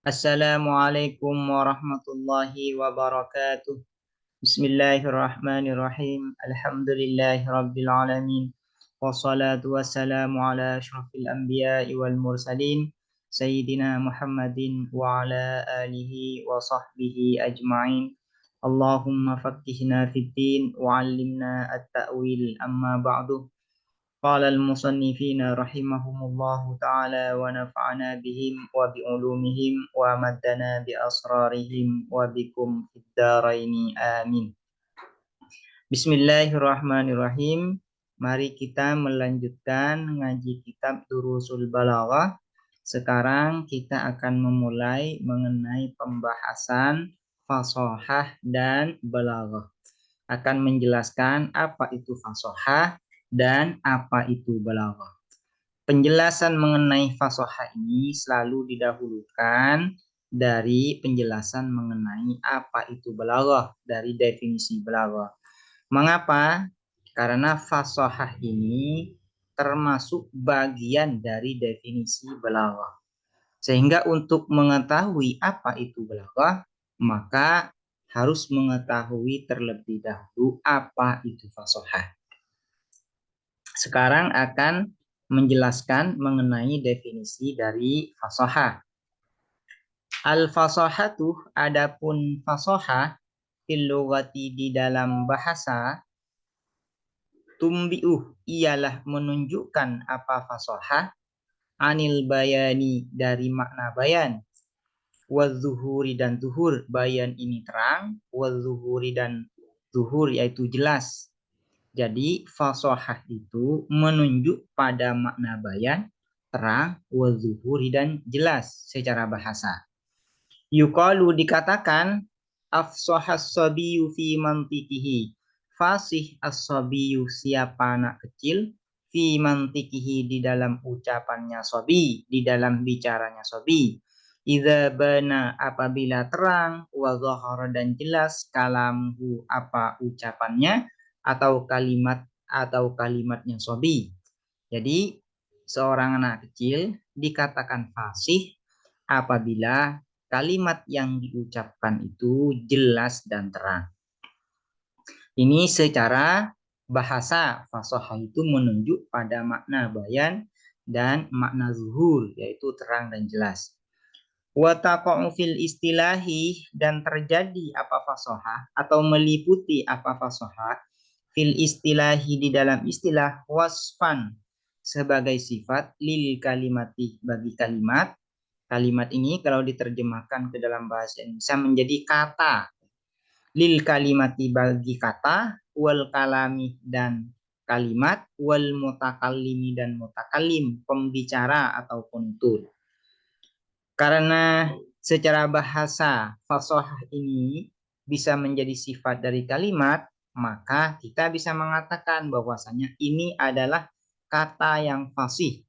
Assalamualaikum warahmatullahi wabarakatuh. Bismillahirrahmanirrahim. Alhamdulillahi rabbil alamin. Wassalatu wassalamu ala asyrafil anbiya'i wal mursalin. Sayyidina Muhammadin wa ala alihi wa sahbihi ajma'in. Allahumma faqqihna fid din wa 'allimna at-ta'wil amma ba'du. قال المصنفين رحمهم الله تعالى ونفعنا بهم وبعلومهم ومدنا بأسرارهم وبكم في الدارين آمين. Bismillahirrahmanirrahim. Mari kita melanjutkan ngaji kitab Durusul Balaghah. Sekarang kita akan memulai mengenai pembahasan fasahah dan balaghah. Akan menjelaskan apa itu fasahah dan apa itu balaghah. Penjelasan mengenai fasahah ini selalu didahulukan dari penjelasan mengenai apa itu balaghah, dari definisi balaghah. Mengapa? Karena fasahah ini termasuk bagian dari definisi balaghah. Sehingga untuk mengetahui apa itu balaghah, maka harus mengetahui terlebih dahulu apa itu fasahah. Sekarang akan menjelaskan mengenai definisi dari fasahah. Al-fasahatu, adapun fasahah fil lughati di dalam bahasa, tumbi'uh ialah menunjukkan apa fasahah, anil bayani dari makna bayan, wazuhuri dan zuhur, bayan ini terang, wazuhuri dan zuhur yaitu jelas. Jadi fasahah itu menunjuk pada makna bayan, terang, wazuhuri dan jelas secara bahasa. Yuqalu dikatakan afsahas sabiyu fi mantiqihi. Fasih as-sabiyu siapa anak kecil fi mantiqihi di dalam ucapannya sabi, di dalam bicaranya sabi. Idza bana apabila terang wa zahara dan jelas kalamhu apa ucapannya atau kalimatnya sabi. Jadi seorang anak kecil dikatakan fasih apabila kalimat yang diucapkan itu jelas dan terang. Ini secara bahasa fasahah itu menunjuk pada makna bayan dan makna zuhur yaitu terang dan jelas. Wa taqa'u fil istilahi dan terjadi apa fasahah atau meliputi apa fasahah fil istilahi di dalam istilah wasfan sebagai sifat lil kalimati bagi kalimat. Kalimat ini kalau diterjemahkan ke dalam bahasa Indonesia menjadi kata. Lil kalimati bagi kata, wal kalami dan kalimat, wal mutakallimi dan mutakallim, pembicara atau penutur. Karena secara bahasa fasahah ini bisa menjadi sifat dari kalimat, maka kita bisa mengatakan bahwasanya ini adalah kata yang fasih.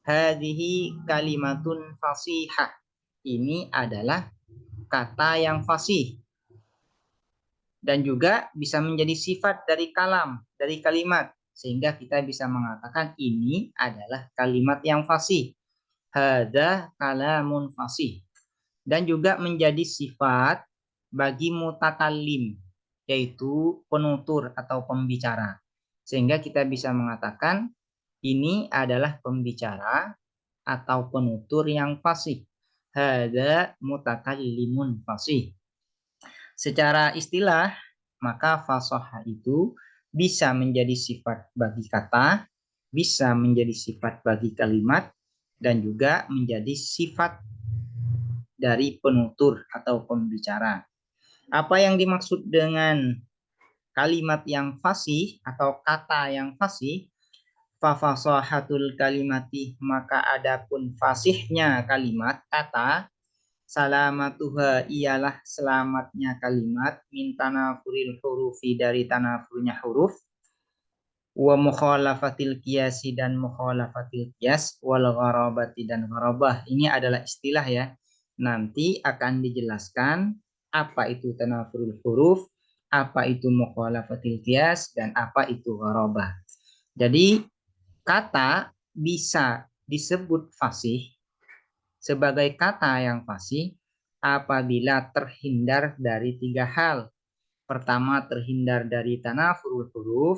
Hadhihi kalimatun fasihah. Ini adalah kata yang fasih. Dan juga bisa menjadi sifat dari kalam, dari kalimat. Sehingga kita bisa mengatakan ini adalah kalimat yang fasih. Hadza kalamun fasih. Dan juga menjadi sifat bagi mutakallim, yaitu penutur atau pembicara. Sehingga kita bisa mengatakan ini adalah pembicara atau penutur yang fasih. Hadza mutakallimun fasih. Secara istilah, maka fasahah itu bisa menjadi sifat bagi kata, bisa menjadi sifat bagi kalimat, dan juga menjadi sifat dari penutur atau pembicara. Apa yang dimaksud dengan kalimat yang fasih atau kata yang fasih? Fafasahatul kalimati, maka adapun fasihnya kalimat kata, salamatuha ialah selamatnya kalimat min tanafuril hurufi dari tanafurnya huruf, wa mukhalafatil qiyasi dan mukhalafatil qiyas, wal gharabati dan gharabah. Ini adalah istilah ya. Nanti akan dijelaskan apa itu tanafurul huruf, apa itu mukhalafatil qiyas, dan apa itu gharabah. Jadi kata bisa disebut fasih sebagai kata yang fasih apabila terhindar dari 3 hal. Pertama, terhindar dari tanafurul huruf,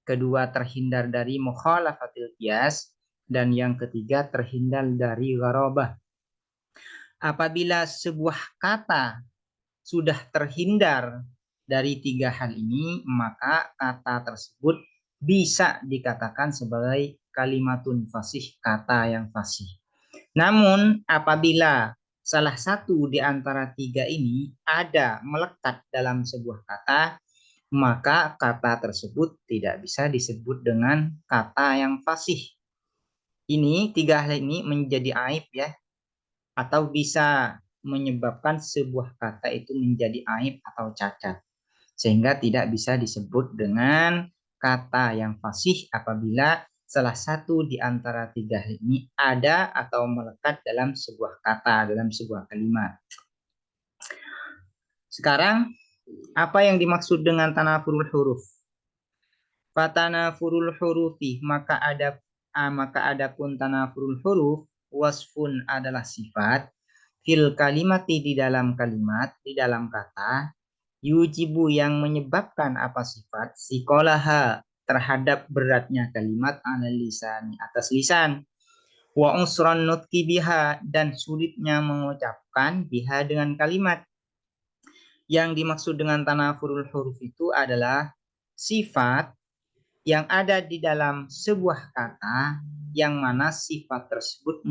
kedua terhindar dari mukhalafatil qiyas, dan yang ketiga terhindar dari gharabah. Apabila sebuah kata sudah terhindar dari 3 hal ini, maka kata tersebut bisa dikatakan sebagai kalimatun fasih, kata yang fasih. Namun apabila salah satu di antara 3 ini ada melekat dalam sebuah kata, maka kata tersebut tidak bisa disebut dengan kata yang fasih. Ini 3 hal ini menjadi aib ya, atau bisa menyebabkan sebuah kata itu menjadi aib atau cacat, sehingga tidak bisa disebut dengan kata yang fasih apabila salah satu di antara 3 hal ini ada atau melekat dalam sebuah kata, dalam sebuah kalimat. Sekarang, apa yang dimaksud dengan tanafurul huruf? Fatanafurul hurufi, maka adapun tanafurul huruf wasfun adalah sifat fil kalimati di dalam kalimat, di dalam kata, yujibu yang menyebabkan apa sifat sikolaha terhadap beratnya kalimat ala lisan atas lisan, wa usran nutki biha dan sulitnya mengucapkan biha dengan kalimat. Yang dimaksud dengan tanafurul huruf itu adalah sifat yang ada di dalam sebuah kata yang mana sifat tersebut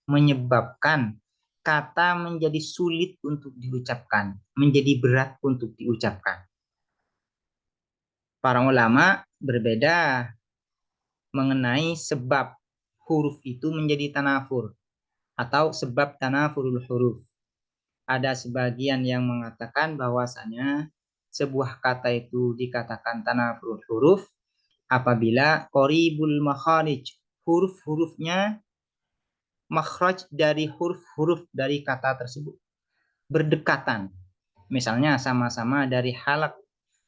menyebabkan kata menjadi sulit untuk diucapkan, menjadi berat untuk diucapkan. Para ulama berbeda mengenai sebab huruf itu menjadi tanafur atau sebab tanafurul huruf. Ada sebagian yang mengatakan bahwasanya sebuah kata itu dikatakan tanafurul huruf apabila qoribul makharij, huruf-hurufnya, makhraj dari huruf-huruf dari kata tersebut berdekatan. Misalnya sama-sama dari halak,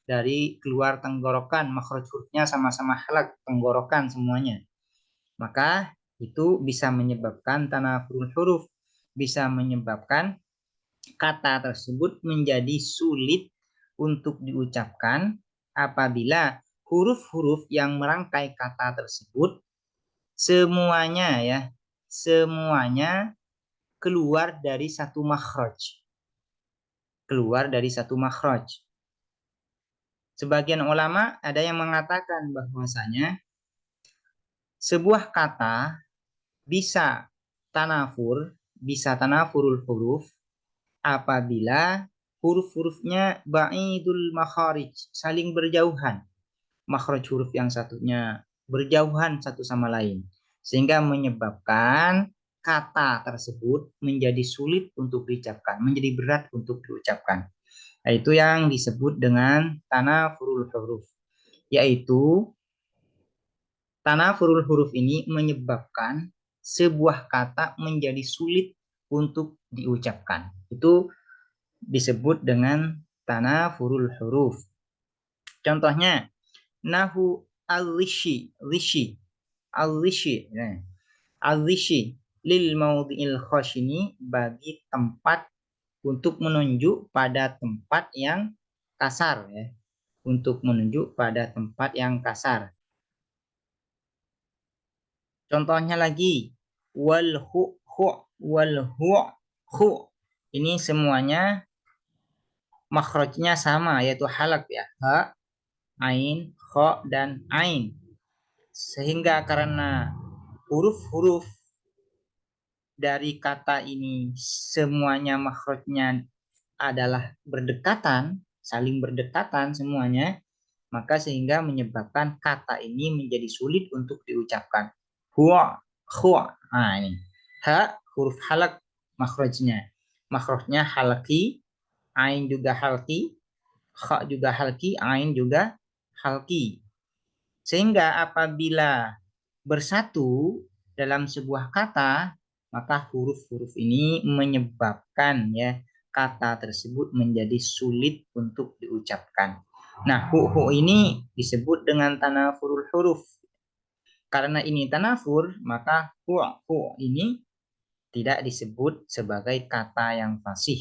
dari keluar tenggorokan, makhraj hurufnya sama-sama halak, tenggorokan semuanya. Maka itu bisa menyebabkan tanafurul huruf, bisa menyebabkan kata tersebut menjadi sulit untuk diucapkan apabila huruf-huruf yang merangkai kata tersebut semuanya keluar dari satu makhraj. Keluar dari satu makhraj. Sebagian ulama ada yang mengatakan bahwasanya sebuah kata bisa tanafurul huruf apabila huruf-hurufnya ba'idul makharij, saling berjauhan. Makhraj huruf yang satunya berjauhan satu sama lain, sehingga menyebabkan kata tersebut menjadi sulit untuk diucapkan, menjadi berat untuk diucapkan. Itu yang disebut dengan tanafurul huruf, yaitu tanafurul huruf ini menyebabkan sebuah kata menjadi sulit untuk diucapkan. Itu disebut dengan tanafurul huruf. Contohnya, nahu al-lishi, al-lishi, al-lishi lil maudhi'il khashini, bagi tempat untuk menunjuk pada tempat yang kasar ya. Untuk menunjuk pada tempat yang kasar. Contohnya lagi, wal hu hu, wal hu hu. Ini semuanya makhrajnya sama, yaitu halak ya. Ha, ain, kha, dan ain. Sehingga karena huruf-huruf dari kata ini semuanya makhrajnya adalah berdekatan, saling berdekatan semuanya, maka sehingga menyebabkan kata ini menjadi sulit untuk diucapkan. Huwa, huwa. Nah ini. Ha, huruf halak makhrajnya. Makhrajnya halki, ain juga halki, kha juga halki, ain juga halki. Sehingga apabila bersatu dalam sebuah kata, maka huruf-huruf ini menyebabkan ya kata tersebut menjadi sulit untuk diucapkan. Nah, hu ini disebut dengan tanafurul huruf. Karena ini tanafur, maka hu ini tidak disebut sebagai kata yang fasih.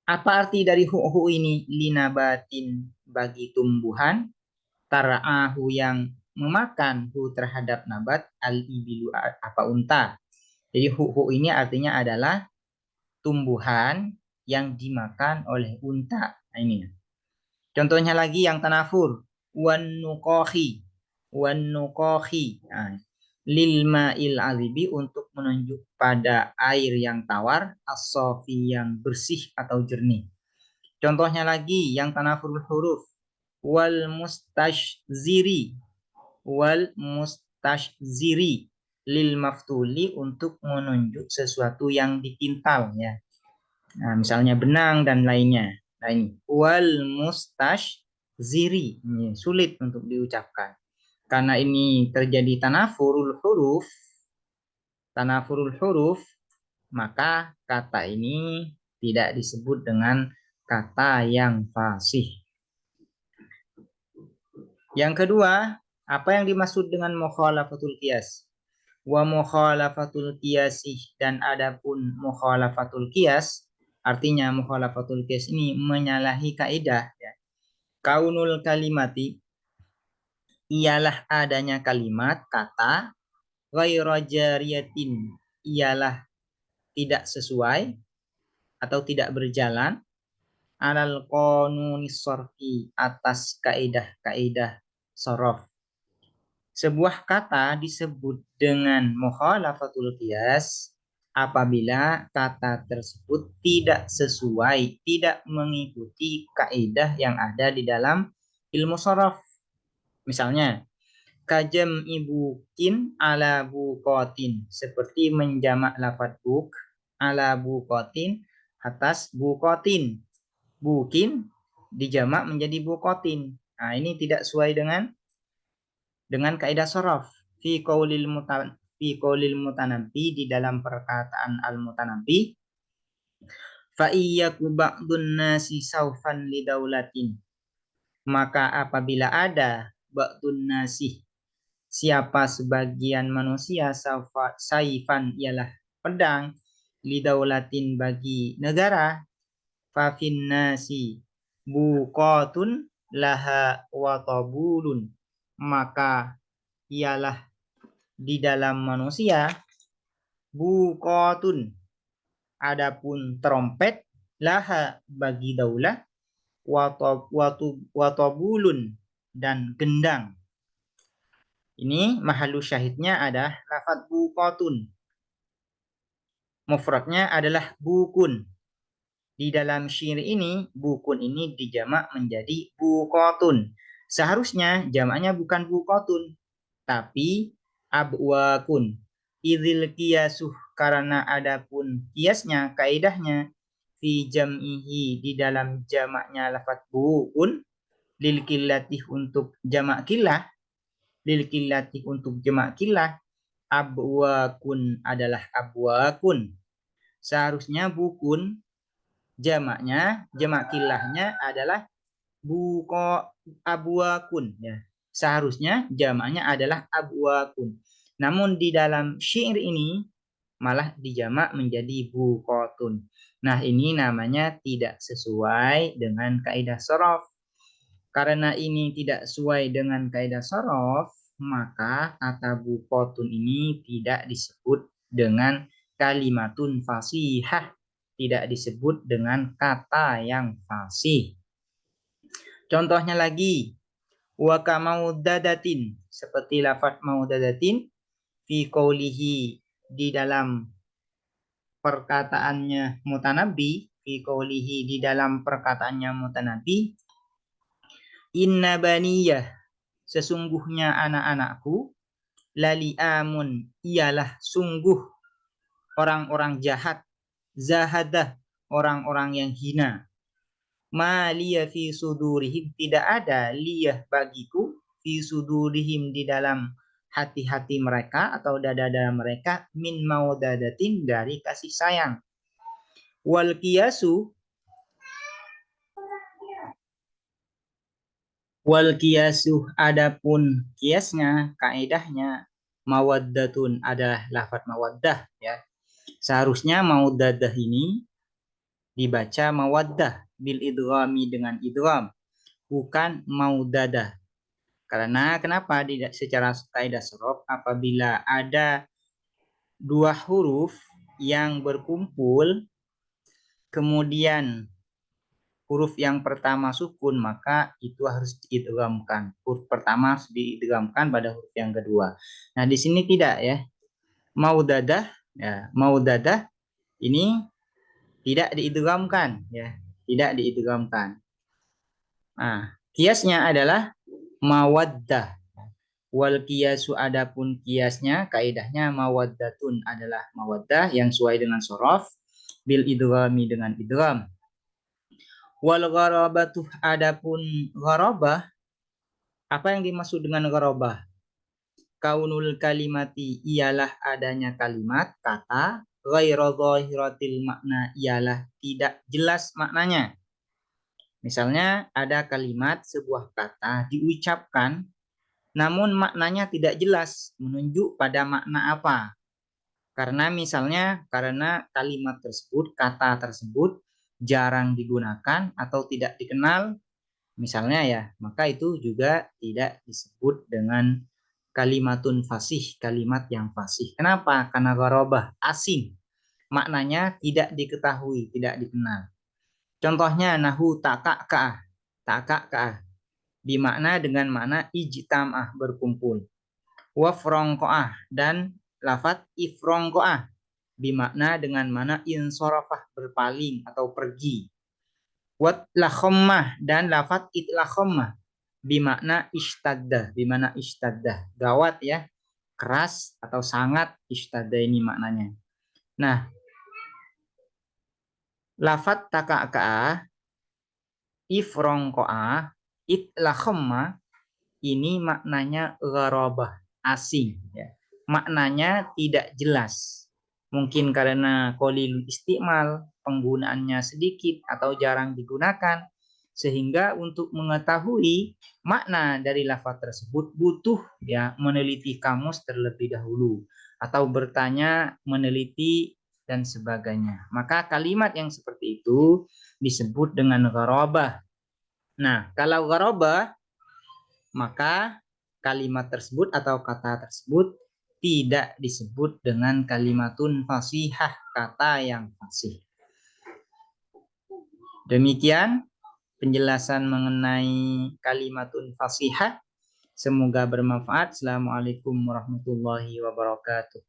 Apa arti dari hu ini? Linabatin bagi tumbuhan, tara'ahu yang memakan hu terhadap nabat, al-ibilu apa unta. Jadi hu ini artinya adalah tumbuhan yang dimakan oleh unta. Nah, ini. Contohnya lagi yang tanafur, wan nukohi, Nah, lil ma'il azibi untuk menunjuk pada air yang tawar, as-sofi yang bersih atau jernih. Contohnya lagi yang tanafurul huruf, wal mustashziri lil maftuli untuk menunjuk sesuatu yang dipintal ya. Nah, misalnya benang dan lainnya. Nah, ini wal mustashziri. Ini sulit untuk diucapkan. Karena ini terjadi tanafurul huruf, maka kata ini tidak disebut dengan kata yang fasih. Yang kedua, apa yang dimaksud dengan mukhalafatul qiyas? Wa mukhalafatul qiyasih, dan adapun mukhalafatul qiyas, artinya mukhalafatul qiyas ini menyalahi kaidah ya. Kaunul kalimati, ialah adanya kalimat kata, ghairu jariyatin, ialah tidak sesuai atau tidak berjalan, alal qanunis sorfi, atas kaidah-kaidah sorof. Sebuah kata disebut dengan mukhalafatul qiyas apabila kata tersebut tidak sesuai, tidak mengikuti kaidah yang ada di dalam ilmu sorof. Misalnya, kajam ibukin ala bukotin, seperti menjamak lafadz buk ala bukotin atas bukotin. Bukin dijamak menjadi bukotin. Nah, ini tidak sesuai dengan kaidah sorof. Fi qaulil mutanabbi, di dalam perkataan al-mutanabbi, fa iyyaku ba'dun nasi saufan lidaulatin, maka apabila ada ba'dun nasi, siapa sebagian manusia, saifan ialah pedang, lidaulatin bagi negara, fa fin nasi buqatun laha wa tabulun, maka ialah di dalam manusia buqatun, adapun trompet, laha bagi daulah, watabulun dan gendang. Ini mahalu syahidnya ada lafadz buqatun. Mufradnya adalah bukun. Di dalam syair ini, bukun ini dijamak menjadi buqatun. Seharusnya jamaknya bukan buqatun, tapi abwakun. Idzil qiyasuh, karena adapun kiasnya, kaidahnya, fi jam'ihi, di dalam jamaknya lafadz bukun, lil killatih untuk jamak killah, abwakun adalah abwakun. Seharusnya bukun jamak kilahnya adalah abwakun ya. Seharusnya jamaknya adalah abwakun. Namun di dalam syair ini malah dijamak menjadi buqatun. Nah, ini namanya tidak sesuai dengan kaidah sorof. Karena ini tidak sesuai dengan kaidah sorof, maka kata buqatun ini tidak disebut dengan kalimatun fasihah, tidak disebut dengan kata yang fasih. Contohnya lagi, wa kamaudadatin, seperti lafaz maudadatin, fi qaulihi, di dalam perkataannya mutanabbi, fi qaulihi, di dalam perkataannya mutanabbi, inna baniyah, sesungguhnya anak-anakku, lali amun, ialah sungguh orang-orang jahat, zahadah, orang-orang yang hina. Ma liya fi sudurihim, tidak ada liyah bagiku, fi sudurihim di dalam hati-hati mereka atau dada-dada mereka, min maudadatin dari kasih sayang. Wal qiyasu, adapun kiasnya, kaidahnya, mawaddatun adalah lafadz mawaddah ya. Seharusnya mawaddah ini dibaca mawaddah bil idghami dengan idgham, bukan maudadah. Karena kenapa? Secara kaidah sorof, apabila ada dua huruf yang berkumpul, kemudian huruf yang pertama sukun, maka itu harus diidghamkan. Huruf pertama harus diidghamkan pada huruf yang kedua. Nah, di sini tidak ya. Maudadah ya, maudadah ini tidak diidghamkan ya, tidak diidghamkan. Nah, kiasnya adalah mawaddah. Wal kiasu adapun kiasnya, kaidahnya mawaddatun adalah mawaddah yang sesuai dengan sorof, bil idghami dengan idgham. Wal gharabatuh adapun gharabah, apa yang dimaksud dengan gharabah? Kaunul kalimati ialah adanya kalimat, kata, ghairu dhahiratil makna ialah tidak jelas maknanya. Misalnya ada kalimat, sebuah kata diucapkan namun maknanya tidak jelas, menunjuk pada makna apa. Karena misalnya karena kalimat tersebut, kata tersebut jarang digunakan atau tidak dikenal, misalnya ya, maka itu juga tidak disebut dengan kalimatun fasih, kalimat yang fasih. Kenapa? Karena gharabah, asing. Maknanya tidak diketahui, tidak dikenal. Contohnya nahu taka'ka'ah, taka'ka'ah. Bimakna dengan makna ijtamah, berkumpul. Wafrongkoah dan lafat ifrongkoah bimakna dengan makna insorofah, berpaling atau pergi. Wat lakhomah dan lafat itlakhomah bimakna istaddah, bimakna istaddah, gawat ya, keras atau sangat. Istaddah ini maknanya. Nah, lafat taka'ka'ah, ifrongkoah, itlakhomah ini maknanya gharabah, asing ya. Maknanya tidak jelas. Mungkin karena qalilul istimal, penggunaannya sedikit atau jarang digunakan, sehingga untuk mengetahui makna dari lafaz tersebut butuh ya meneliti kamus terlebih dahulu atau bertanya, meneliti dan sebagainya. Maka kalimat yang seperti itu disebut dengan gharabah. Nah, kalau gharabah maka kalimat tersebut atau kata tersebut tidak disebut dengan kalimatun fasihah, kata yang fasih. Demikian penjelasan mengenai kalimatun fasihah. Semoga bermanfaat. Assalamualaikum warahmatullahi wabarakatuh.